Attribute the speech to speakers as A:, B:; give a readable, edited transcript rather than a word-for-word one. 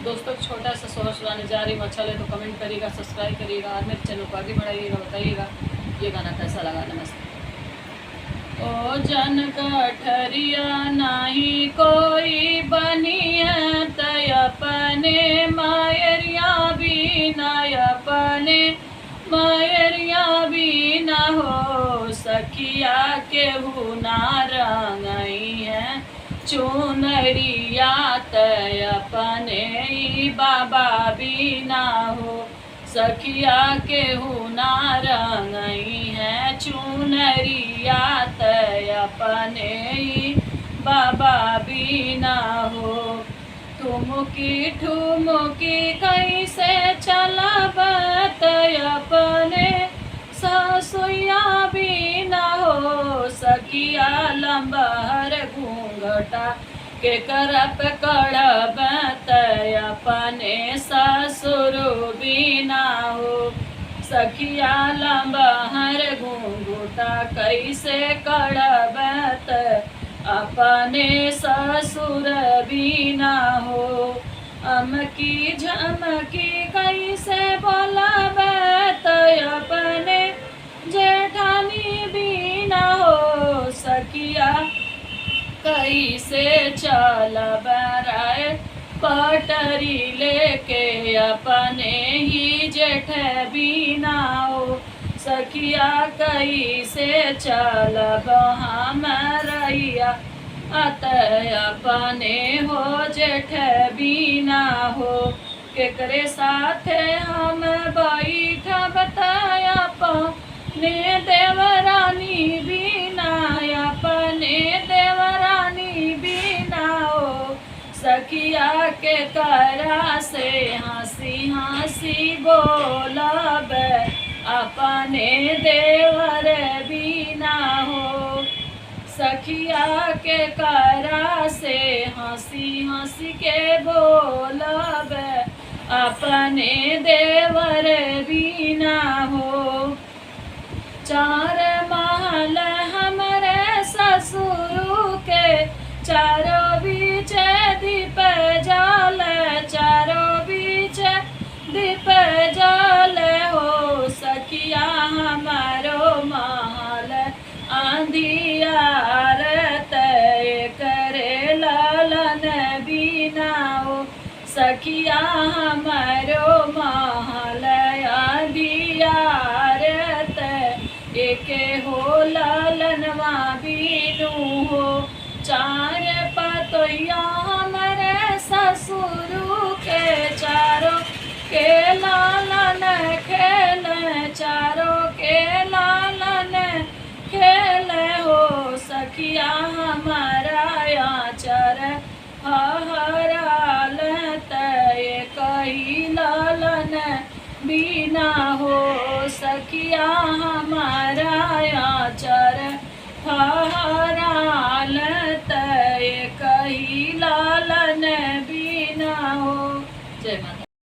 A: दोस्तों छोटा सा सोहर सुनाने जा रही हूँ। अच्छा लगे तो कमेंट करिएगा, सब्सक्राइब करिएगा और मेरे चैनल को आगे बढ़ाइएगा, बताइएगा ये गाना कैसा लगा। नमस्ते। ओ जन कठरिया नहीं कोई बनिया तय अपने मायरिया भी न अपने मायरिया भी न हो सखिया केहू ना रंगई है चुनरिया तय अपने बाबा भी ना हो सखिया केहू ना रंगई है चुनरिया तय अपने बाबा भी ना हो। ठुमकी ठुमकी कैसे चलब तय अपने ससुया भी न हो सखिया लंबहर घूंघटा के करप कड़ब तय अपने ससुर भी न हो सखिया लंबहर घूंघटा कैसे कड़ब अपने ससुर भी न हो। अमकी झमकी कैसे बोलब तय अपने जेठानी भी न हो सखिया कैसे चलब राय पटरी लेके अपने ही जेठ भी न हो सखिया कैसे चलब हम रैया अतः अपने हो जेठ भी ना हो। केकरे साथ हम बैठब तय अपने देवरानी भी ना अपने देवरानी भी ना हो सखिया के करा से हंसी हंसी बोलब अपने देवर भी ना हो सखिया के करा से हंसी हंसी के बोलब अपने देवर भी ना हो। चार महल हमरे ससुर के चारों बीच दीप जल चारों बीच दीप जल हो सखिया हमारो महल अंधियार तय करे लालन बीना हो सखिया हमारो महल अंधियार तय एके हो लालनवा बीनू हो। चार पतोया हमारे ससुर के चारों के लालन खेल चारों के लालन खेल हो सखिया हमारा आचर हराल तय कही लालन बीना हो सखिया हमारा आचर हराल तय कही लालन बीना हो। जय माता।